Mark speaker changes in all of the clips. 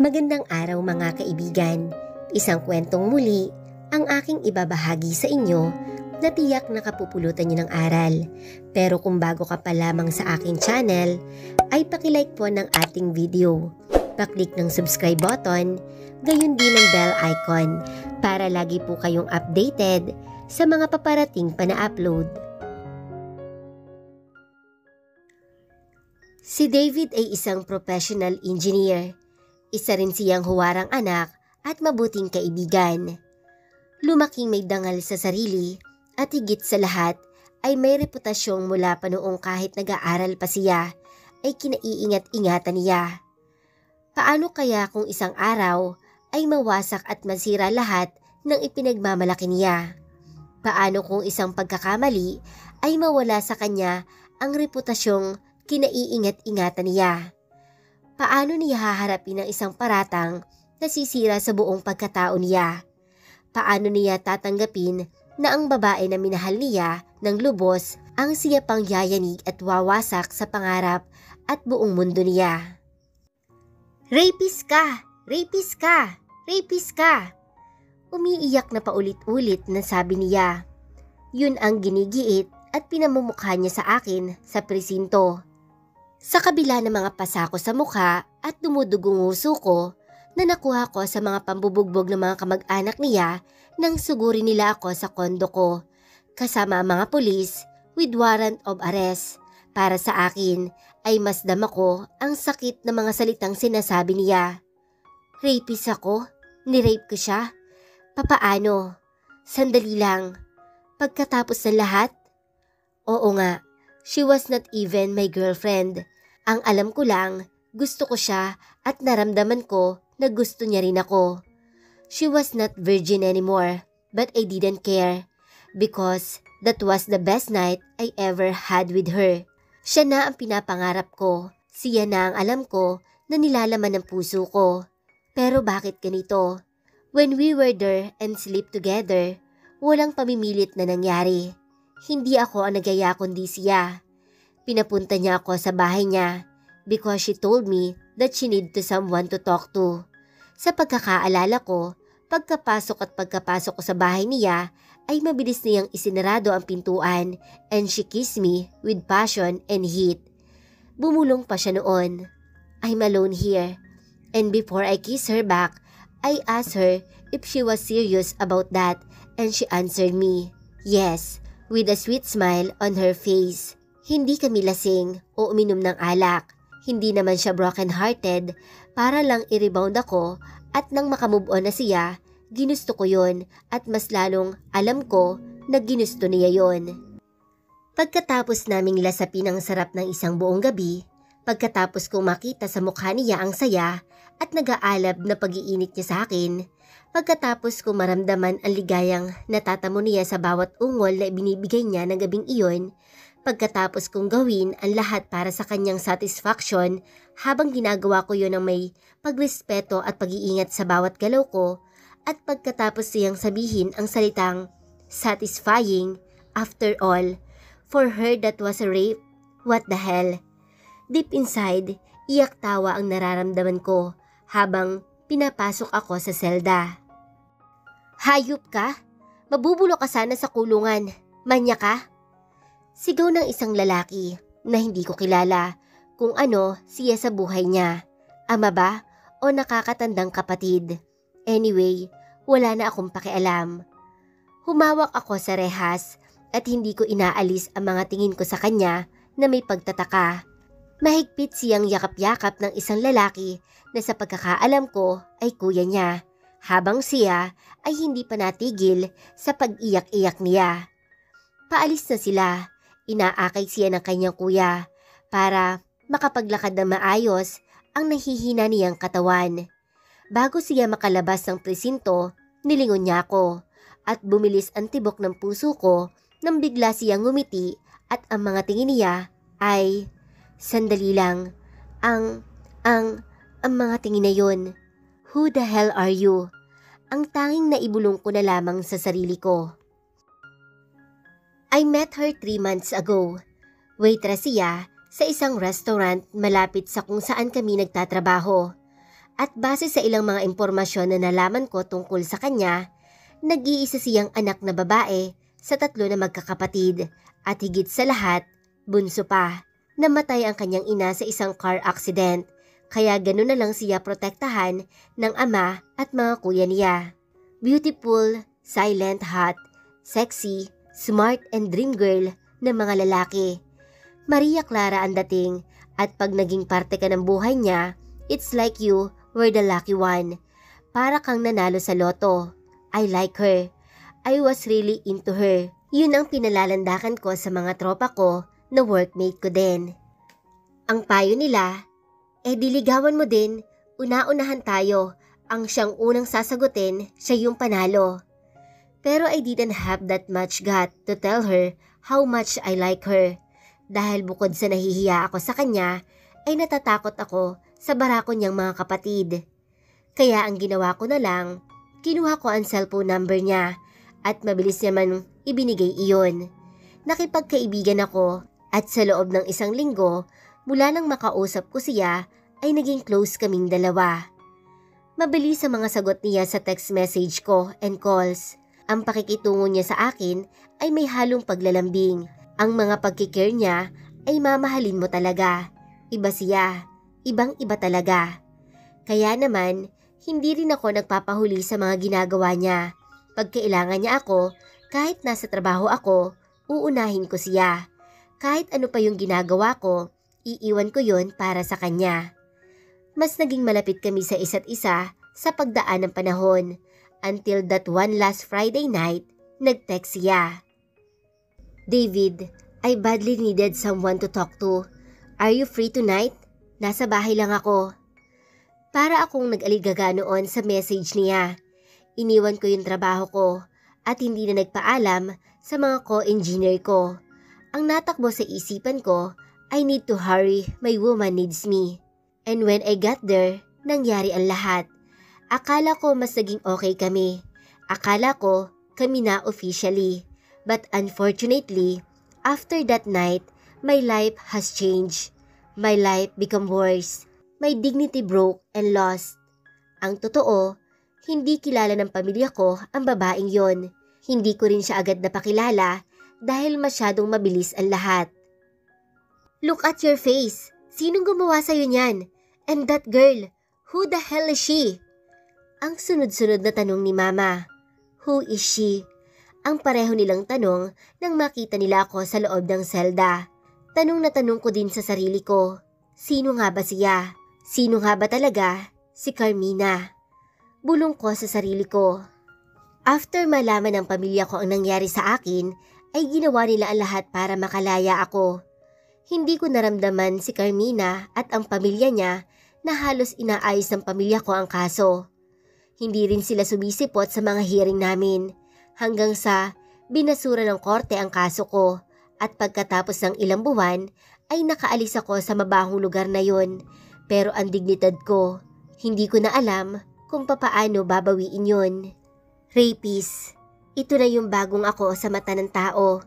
Speaker 1: Magandang araw mga kaibigan. Isang kwentong muli ang aking ibabahagi sa inyo na tiyak nakapupulutan niyo ng aral. Pero kung bago ka pa lamang sa aking channel, ay pakilike po ng ating video. Paklik ng subscribe button, gayon din ng bell icon para lagi po kayong updated sa mga paparating pa na upload. Si David ay isang professional engineer. Isa rin siyang huwarang anak at mabuting kaibigan. Lumaking may dangal sa sarili at higit sa lahat ay may reputasyong mula pa noong kahit nag-aaral pa siya ay kinaiingat-ingatan niya. Paano kaya kung isang araw ay mawasak at masira lahat ng ipinagmamalaki niya? Paano kung isang pagkakamali ay mawala sa kanya ang reputasyong kinaiingat-ingatan niya? Paano niya haharapin ang isang paratang na sisira sa buong pagkatao niya? Paano niya tatanggapin na ang babae na minahal niya ng lubos ang siya pang yayanig at wawasak sa pangarap at buong mundo niya? Rapist ka! Rapist ka! Rapist ka! Umiiyak na paulit-ulit na sabi niya. Yun ang ginigiit at pinamumukha niya sa akin sa presinto. Sa kabila ng mga pasako sa mukha at dumudugong nguso ko na nakuha ko sa mga pambubugbog ng mga kamag-anak niya nang sugurin nila ako sa kondo ko kasama ang mga pulis with warrant of arrest. Para sa akin ay mas dama ko ang sakit ng mga salitang sinasabi niya. Rapist ako? Ni-rape ko siya? Papaano? Sandali lang. Pagkatapos ng lahat? Oo nga, she was not even my girlfriend. Ang alam ko lang, gusto ko siya at naramdaman ko na gusto niya rin ako. She was not virgin anymore, but I didn't care because that was the best night I ever had with her. Siya na ang pinapangarap ko, siya na ang alam ko na nilalaman ng puso ko. Pero bakit ganito? When we were there and sleep together, walang pamimilit na nangyari. Hindi ako ang nagaya kundi siya. Pinapunta niya ako sa bahay niya because she told me that she need to someone to talk to. Sa pagkakaalala ko, pagkapasok ko sa bahay niya ay mabilis niyang isinarado ang pintuan and she kissed me with passion and heat. Bumulong pa siya noon. I'm alone here. And before I kiss her back, I asked her if she was serious about that and she answered me, yes, with a sweet smile on her face. Hindi kami lasing o uminom ng alak. Hindi naman siya broken-hearted para lang i-rebound ako at nang makamove on na siya, ginusto ko yon at mas lalong alam ko na ginusto niya yon. Pagkatapos naming lasapin ang sarap ng isang buong gabi, pagkatapos kong makita sa mukha niya ang saya at nag-aalab na pag-iinit niya sa akin, pagkatapos kong maramdaman ang ligayang natatamo niya sa bawat ungol na ibinibigay niya ng gabing iyon, pagkatapos kong gawin ang lahat para sa kanyang satisfaction habang ginagawa ko yon ng may pagrespeto at pag-iingat sa bawat galaw ko at pagkatapos siyang sabihin ang salitang satisfying, after all, for her that was a rape, what the hell? Deep inside, iyak tawa ang nararamdaman ko habang pinapasok ako sa selda. Hayop ka? Mabubulo ka sana sa kulungan. Manya ka? Sigaw ng isang lalaki na hindi ko kilala kung ano siya sa buhay niya. Ama ba o nakakatandang kapatid? Anyway, wala na akong pakialam. Humawak ako sa rehas at hindi ko inaalis ang mga tingin ko sa kanya na may pagtataka. Mahigpit siyang yakap-yakap ng isang lalaki na sa pagkakaalam ko ay kuya niya, habang siya ay hindi pa natigil sa pag-iyak-iyak niya. Paalis na sila. Inaakay siya ng kanyang kuya para makapaglakad na maayos ang nahihina niyang katawan. Bago siya makalabas ng presinto, nilingon niya ako at bumilis ang tibok ng puso ko nang bigla siyang ngumiti at ang mga tingin niya ay, sandali lang, ang mga tingin na yun. Who the hell are you? Ang tanging naibulong ko na lamang sa sarili ko. I met her 3 months ago. Waitress siya sa isang restaurant malapit sa kung saan kami nagtatrabaho. At base sa ilang mga impormasyon na nalaman ko tungkol sa kanya, nag-iisa siyang anak na babae sa 3 na magkakapatid at higit sa lahat, bunso pa. Namatay ang kanyang ina sa isang car accident, kaya gano'n na lang siya protektahan ng ama at mga kuya niya. Beautiful, silent, hot, sexy, smart and dream girl na mga lalaki. Maria Clara ang dating at pag naging parte ka ng buhay niya, it's like you were the lucky one. Para kang nanalo sa loto. I like her. I was really into her. Yun ang pinalalandakan ko sa mga tropa ko na workmate ko din. Ang payo nila, diligawan mo din, una-unahan tayo. Ang siyang unang sasagutin, siya yung panalo. Pero I didn't have that much gut to tell her how much I like her. Dahil bukod sa nahihiya ako sa kanya, ay natatakot ako sa barako niyang mga kapatid. Kaya ang ginawa ko na lang, kinuha ko ang cellphone number niya at mabilis naman ibinigay iyon. Nakipagkaibigan ako at sa loob ng 1 linggo, mula nang makausap ko siya ay naging close kaming dalawa. Mabilis ang mga sagot niya sa text message ko and calls. Ang pakikitungo niya sa akin ay may halong paglalambing. Ang mga pagkikare niya ay mamahalin mo talaga. Iba siya. Ibang-iba talaga. Kaya naman, hindi rin ako nagpapahuli sa mga ginagawa niya. Pag kailangan niya ako, kahit nasa trabaho ako, uunahin ko siya. Kahit ano pa yung ginagawa ko, iiwan ko yon para sa kanya. Mas naging malapit kami sa isa't isa sa pagdaan ng panahon. Until that one last Friday night, nag-text siya. David, I badly needed someone to talk to. Are you free tonight? Nasa bahay lang ako. Para akong nag-aligaga noon sa message niya. Iniwan ko yung trabaho ko at hindi na nagpaalam sa mga co-engineer ko. Ang natakbo sa isipan ko, I need to hurry, my woman needs me. And when I got there, nangyari ang lahat. Akala ko mas naging okay kami. Akala ko kami na officially. But unfortunately, after that night, my life has changed. My life become worse. My dignity broke and lost. Ang totoo, hindi kilala ng pamilya ko ang babaeng yon. Hindi ko rin siya agad napakilala dahil masyadong mabilis ang lahat. Look at your face. Sinong gumawa sa'yo niyan? And that girl, who the hell is she? Ang sunod-sunod na tanong ni Mama. Who is she? Ang pareho nilang tanong nang makita nila ako sa loob ng selda. Tanong na tanong ko din sa sarili ko. Sino nga ba siya? Sino nga ba talaga si Carmina? Bulong ko sa sarili ko. After malaman ng pamilya ko ang nangyari sa akin, ay ginawa nila ang lahat para makalaya ako. Hindi ko naramdaman si Carmina at ang pamilya niya na halos inaayos ng pamilya ko ang kaso. Hindi rin sila sumisipot sa mga hearing namin. Hanggang sa binasura ng korte ang kaso ko at pagkatapos ng ilang buwan ay nakaalis ako sa mabahong lugar na yon. Pero ang dignidad ko, hindi ko na alam kung papaano babawiin yon. Rapist, ito na yung bagong ako sa mata ng tao.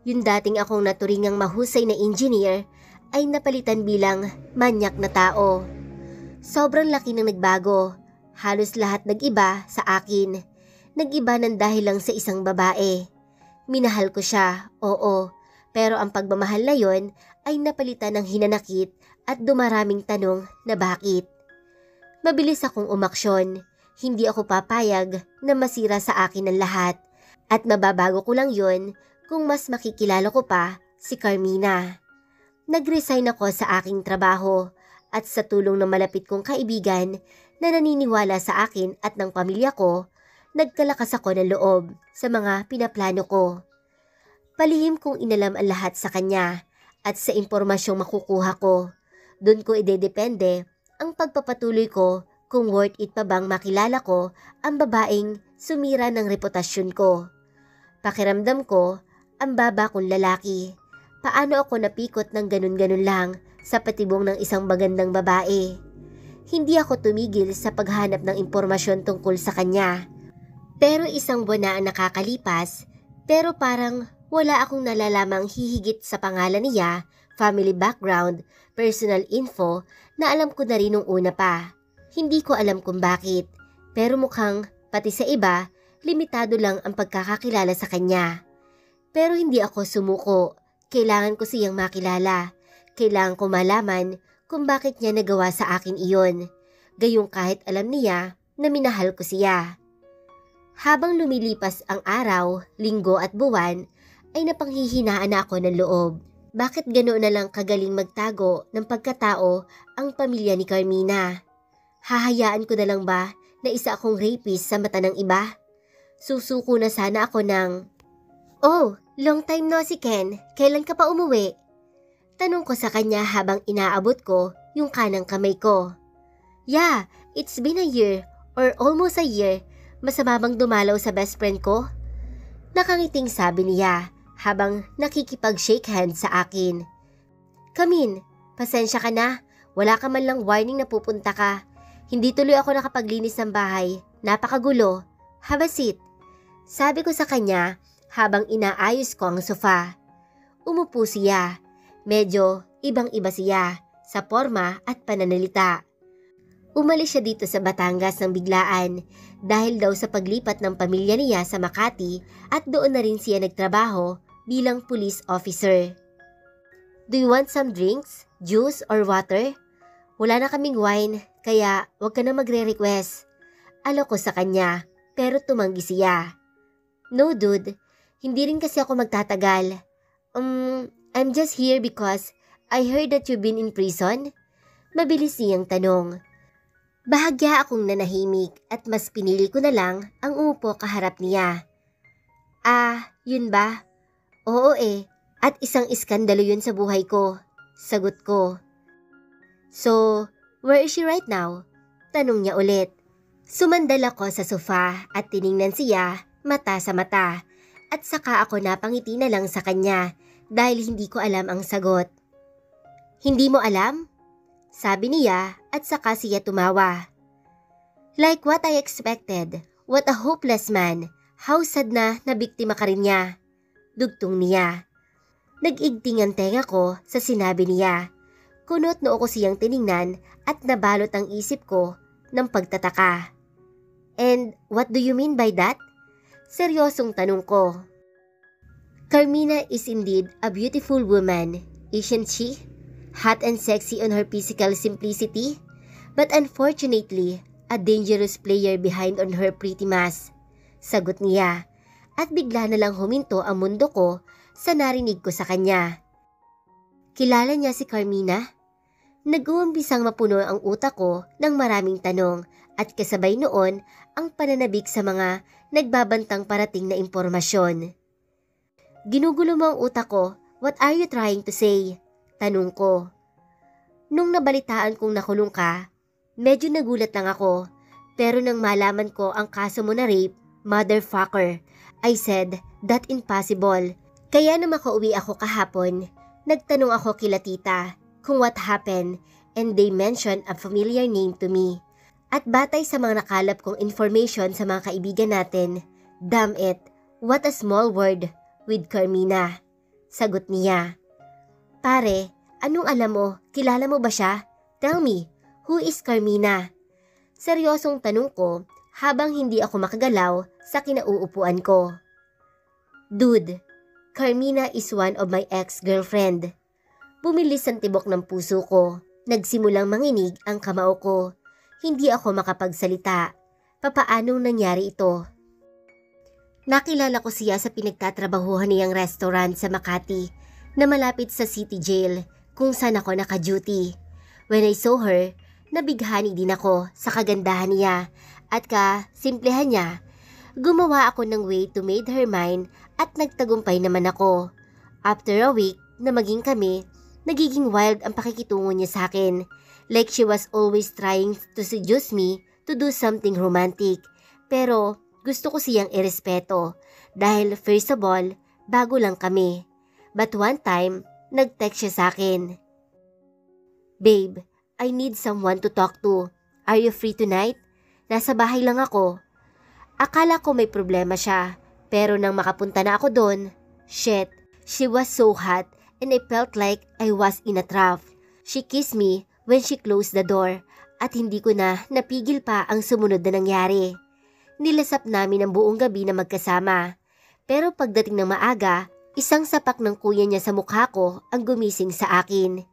Speaker 1: Yung dating akong naturingang mahusay na engineer ay napalitan bilang manyak na tao. Sobrang laki ng nagbago. Halos lahat nag-iba sa akin. Nag-iba ng dahil lang sa isang babae. Minahal ko siya, oo. Pero ang pagmamahal na yon ay napalitan ng hinanakit at dumaraming tanong na bakit. Mabilis akong umaksyon. Hindi ako papayag na masira sa akin ang lahat. At mababago ko lang yon kung mas makikilala ko pa si Carmina. Nag-resign ako sa aking trabaho at sa tulong ng malapit kong kaibigan na naniniwala sa akin at ng pamilya ko, nagkalakas ako ng loob sa mga pinaplano ko. Palihim kong inalam ang lahat sa kanya at sa impormasyong makukuha ko. Doon ko idedepende ang pagpapatuloy ko kung worth it pa bang makilala ko ang babaeng sumira ng reputasyon ko. Pakiramdam ko, ang baba kong lalaki. Paano ako napikot ng ganun-ganun lang sa patibong ng isang magandang babae? Hindi ako tumigil sa paghanap ng impormasyon tungkol sa kanya. Pero isang buwan na ang nakakalipas, pero parang wala akong nalalamang hihigit sa pangalan niya, family background, personal info na alam ko na rin nung una pa. Hindi ko alam kung bakit, pero mukhang pati sa iba, limitado lang ang pagkakakilala sa kanya. Pero hindi ako sumuko. Kailangan ko siyang makilala. Kailangan ko malaman kung bakit niya nagawa sa akin iyon. Gayong kahit alam niya na minahal ko siya. Habang lumilipas ang araw, linggo at buwan, ay napanghihinaan na ako ng loob. Bakit ganoon na lang kagaling magtago ng pagkatao ang pamilya ni Carmina? Hahayaan ko na lang ba na isa akong rapist sa mata ng iba? Susuko na sana ako ng, "Oh, long time no si Ken, kailan ka pa umuwi?" Tanong ko sa kanya habang inaabot ko yung kanang kamay ko. "Yeah, it's been a year or almost a year. Masama bang dumalaw sa best friend ko?" Nakangiting sabi niya habang nakikipag-shake hands sa akin. "Come in, pasensya ka na. Wala ka man lang warning na pupunta ka. Hindi tuloy ako nakapaglinis ng bahay. Napakagulo. Have a seat." Sabi ko sa kanya habang inaayos ko ang sofa. Umupo siya. Medyo ibang-iba siya sa forma at pananalita. Umalis siya dito sa Batangas ng biglaan dahil daw sa paglipat ng pamilya niya sa Makati at doon na rin siya nagtrabaho bilang police officer. "Do you want some drinks, juice or water?" "Wala na kaming wine, kaya wag ka na magre-request." Alok ko sa kanya, pero tumanggi siya. "No dude, hindi rin kasi ako magtatagal. I'm just here because I heard that you've been in prison." Mabilis niyang tanong. Bahagya akong nanahimik at mas pinili ko na lang ang umupo kaharap niya. Yun ba? Oo at isang iskandalo yun sa buhay ko." Sagot ko. "So, where is she right now?" Tanong niya ulit. Sumandal ako sa sofa at tiningnan siya mata sa mata at saka ako napangiti na lang sa kanya dahil hindi ko alam ang sagot. "Hindi mo alam?" Sabi niya at saka siya tumawa. "Like what I expected. What a hopeless man. How sad na nabiktima ka rin niya." Dugtong niya. Nag-igting ang tenga ko sa sinabi niya. Kunot noo ko siyang tiningnan at nabalot ang isip ko ng pagtataka. "And what do you mean by that?" Seryosong tanong ko. "Carmina is indeed a beautiful woman, isn't she? Hot and sexy on her physical simplicity, but unfortunately, a dangerous player behind on her pretty mask." Sagot niya, at bigla na lang huminto ang mundo ko sa narinig ko sa kanya. Kilala niya si Carmina? Nag-uumpisang mapuno ang utak ko ng maraming tanong at kasabay noon ang pananabik sa mga nagbabantang parating na impormasyon. "Ginugulo mo ang utak ko. What are you trying to say?" Tanong ko. Nung nabalitaan kong nakulong ka, medyo nagulat lang ako. Pero nang malaman ko ang kaso mo na rape, motherfucker, I said that impossible. Kaya na makauwi ako kahapon, nagtanong ako kila tita kung what happened and they mentioned a familiar name to me. At batay sa mga nakalap kong information sa mga kaibigan natin, damn it, what a small world with Carmina. Sagot niya. "Pare, anong alam mo? Kilala mo ba siya? Tell me, who is Carmina?" Seryosong tanong ko habang hindi ako makagalaw sa kinauupuan ko. "Dude, Carmina is one of my ex-girlfriend." Bumilis ang tibok ng puso ko. Nagsimulang manginig ang kamao ko. Hindi ako makapagsalita. Papaanong nangyari ito? Nakilala ko siya sa pinagtatrabahuhan niyang restaurant sa Makati na malapit sa City Jail kung saan ako naka-duty. When I saw her, nabighani din ako sa kagandahan niya at kasimplehan niya. Gumawa ako ng way to made her mine at nagtagumpay naman ako. After a week na maging kami, nagiging wild ang pakikitungo niya sa akin. Like she was always trying to seduce me to do something romantic. Pero gusto ko siyang irespeto dahil first of all, bago lang kami. But one time, nag-text siya sa akin. "Babe, I need someone to talk to. Are you free tonight? Nasa bahay lang ako." Akala ko may problema siya, pero nang makapunta na ako doon, shit, she was so hot and I felt like I was in a trap. She kissed me when she closed the door at hindi ko na napigil pa ang sumunod na nangyari. Nilasap namin ang buong gabi na magkasama. Pero pagdating ng maaga, isang sapak ng kuya niya sa mukha ko ang gumising sa akin.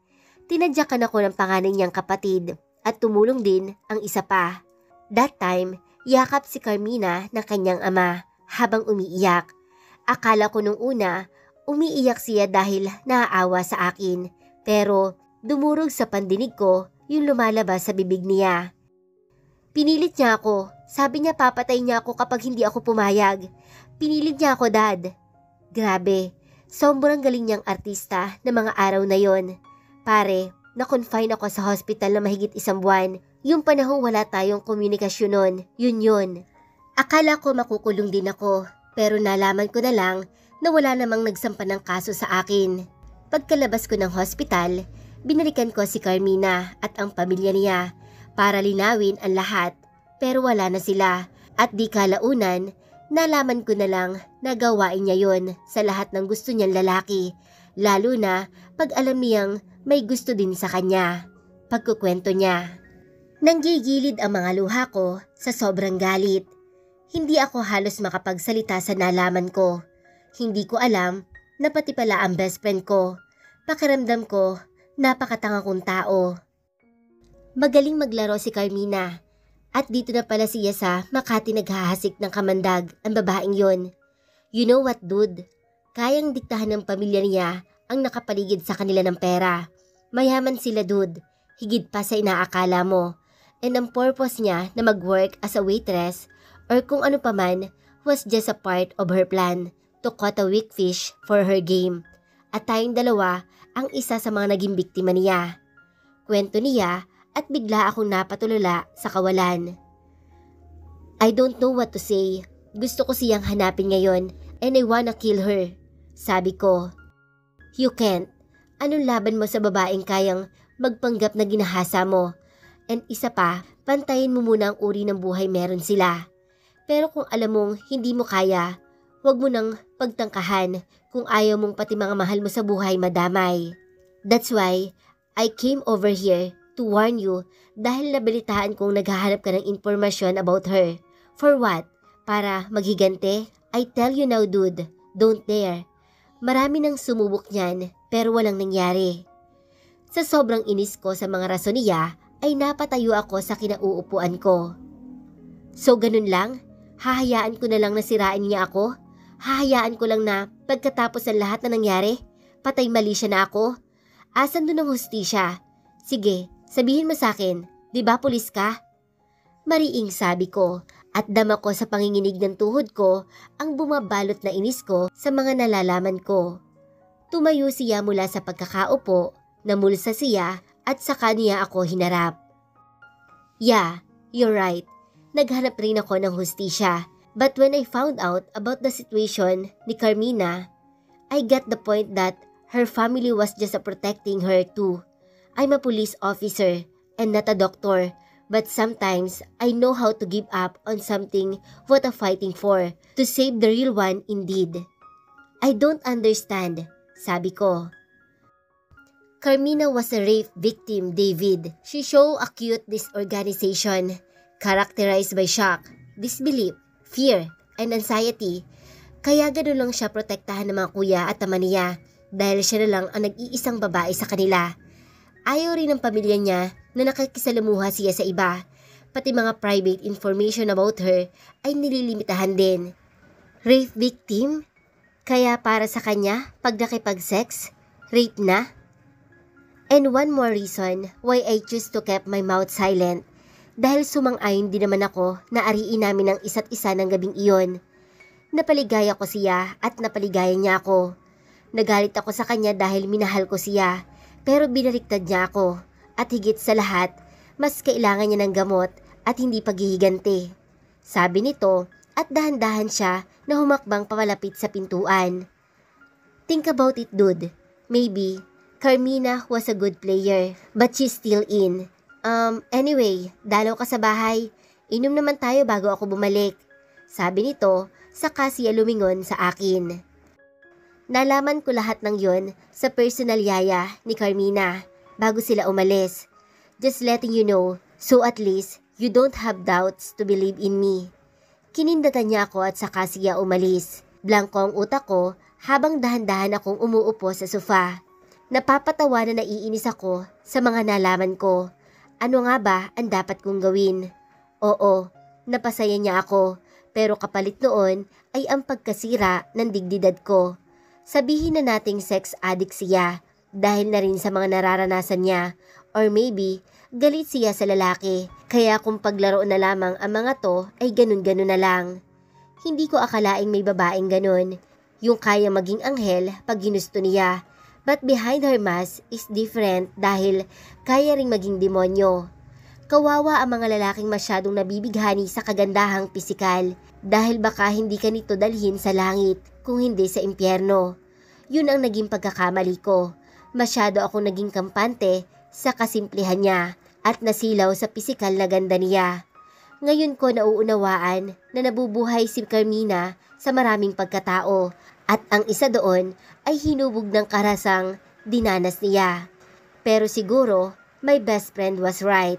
Speaker 1: Tinadyakan ako ng panganay niyang kapatid at tumulong din ang isa pa. That time, yakap si Carmina ng kanyang ama habang umiiyak. Akala ko nung una, umiiyak siya dahil naaawa sa akin. Pero dumurog sa pandinig ko yung lumalabas sa bibig niya. Pinilit niya ako. Sabi niya papatay niya ako kapag hindi ako pumayag. Pinilit niya ako, Dad. Grabe, sobrang galing niyang artista na mga araw na yon. Pare, na-confine ako sa hospital na mahigit 1 buwan. Yung panahong wala tayong komunikasyon nun, yun. Akala ko makukulong din ako, pero nalaman ko na lang na wala namang nagsampa ng kaso sa akin. Pagkalabas ko ng hospital, binalikan ko si Carmina at ang pamilya niya para linawin ang lahat, pero wala na sila. At di kalaunan, nalaman ko na lang na gawain niya yon sa lahat ng gusto niyang lalaki, lalo na pag alam niyang may gusto din sa kanya. Pagkukwento niya. Nanggigilid ang mga luha ko sa sobrang galit. Hindi ako halos makapagsalita sa nalaman ko. Hindi ko alam na pati pala ang best friend ko. Pakiramdam ko, napakatanga kong tao. Magaling maglaro si Carmina. At dito na pala siya sa Makati naghahasik ng kamandag ang babaeng yon. You know what, dude? Kayang diktahan ng pamilya niya ang nakapaligid sa kanila ng pera. Mayaman sila, dude. Higit pa sa inaakala mo. And ang purpose niya na mag-work as a waitress or kung ano pa man was just a part of her plan to cut a weak fish for her game. At tayong dalawa ang isa sa mga naging biktima niya. Kwento niya at bigla akong napatulala sa kawalan. I don't know what to say. Gusto ko siyang hanapin ngayon and I wanna kill her. Sabi ko. You can't. Anong laban mo sa babaeng kayang magpanggap na ginahasa mo? And isa pa, pantayin mo muna ang uri ng buhay meron sila. Pero kung alam mong hindi mo kaya, huwag mo nang pagtangkahan kung ayaw mong pati mga mahal mo sa buhay madamay. That's why I came over here to warn you dahil nabalitaan kong naghahanap ka ng impormasyon about her. For what? Para maghigante? I tell you now, dude, don't dare. Marami nang sumubok niyan pero walang nangyari. Sa sobrang inis ko sa mga rason niya, ay napatayo ako sa kinauupuan ko. So ganun lang? Hahayaan ko na lang na sirain niya ako? Hahayaan ko lang na pagkatapos ng lahat na nangyari, patay mali siya na ako? Asan doon ang hustisya? Sige, sabihin mo sa akin, di ba pulis ka? Mariing sabi ko at dama ko sa panginginig ng tuhod ko ang bumabalot na inis ko sa mga nalalaman ko. Tumayo siya mula sa pagkakaupo, namulsa siya at saka niya ako hinarap. Yeah, you're right. Naghanap rin ako ng hustisya. But when I found out about the situation ni Carmina, I got the point that her family was just protecting her too. I'm a police officer and not a doctor, but sometimes I know how to give up on something worth fighting for to save the real one indeed. I don't understand, sabi ko. Carmina was a rape victim, David. She showed acute disorganization, characterized by shock, disbelief, fear, and anxiety. Kaya gano'n lang siya protektahan ng mga kuya at ama niya dahil siya na lang ang nag-iisang babae sa kanila. Ayaw rin ng pamilya niya na nakikisalamuha siya sa iba. Pati mga private information about her ay nililimitahan din. Rape victim? Kaya para sa kanya, pag nakipag-sex, rape na? And one more reason why I choose to keep my mouth silent. Dahil sumang-ayon din naman ako na ariin namin ang isa't isa ng gabing iyon. Napaligaya ko siya at napaligaya niya ako. Nagalit ako sa kanya dahil minahal ko siya, pero binaliktad niya ako. At higit sa lahat, mas kailangan niya ng gamot at hindi paghihiganti. Sabi nito at dahan-dahan siya na humakbang papalapit sa pintuan. Think about it, dude. Maybe Carmina was a good player, but she's still in. Anyway, dalaw ka sa bahay. Inom naman tayo bago ako bumalik. Sabi nito, saka siya lumingon sa akin. Nalaman ko lahat ng yon sa personal yaya ni Carmina bago sila umalis. Just letting you know, So at least, you don't have doubts to believe in me. Kinindatan niya ako at saka siya umalis. Blanko ang utak ko habang dahan-dahan akong umuupo sa sofa. Napapatawa na naiinis ako sa mga nalaman ko. Ano nga ba ang dapat kong gawin? Oo, napasaya niya ako, pero kapalit noon ay ang pagkasira ng dignidad ko. Sabihin na nating sex addict siya dahil na rin sa mga nararanasan niya, or maybe galit siya sa lalaki, kaya kung paglaro na lamang ang mga to ay ganun-ganun na lang. Hindi ko akalaing may babaeng ganun, yung kaya maging anghel pag ginusto niya. But behind her mask is different dahil kaya ring maging demonyo. Kawawa ang mga lalaking masyadong nabibighani sa kagandahang pisikal dahil baka hindi ka nito dalhin sa langit kung hindi sa impyerno. Yun ang naging pagkakamali ko. Masyado akong naging kampante sa kasimplihan niya at nasilaw sa pisikal na ganda niya. Ngayon ko nauunawaan na nabubuhay si Carmina sa maraming pagkatao at ang isa doon ay hinubog ng karasang dinanas niya. Pero siguro, my best friend was right.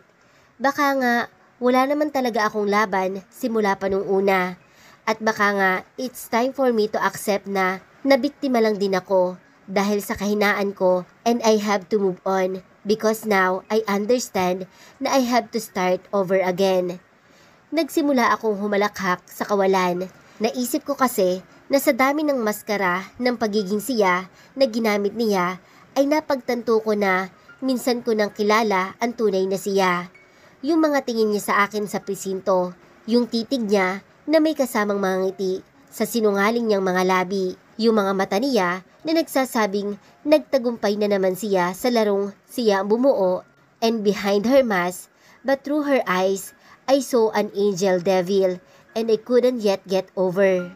Speaker 1: Baka nga, wala naman talaga akong laban simula pa nung una. At baka nga, it's time for me to accept na nabiktima lang din ako dahil sa kahinaan ko and I have to move on because now I understand na I have to start over again. Nagsimula akong humalakhak sa kawalan. Naisip ko kasi na sa dami ng maskara ng pagiging siya na ginamit niya ay napagtanto ko na minsan ko nang kilala ang tunay na siya. Yung mga tingin niya sa akin sa presinto, yung titig niya na may kasamang mga ngiti sa sinungaling niyang mga labi, yung mga mata niya na nagsasabing nagtagumpay na naman siya sa larong siya ang bumuo, and behind her mask, but through her eyes, I saw an angel devil and I couldn't yet get over.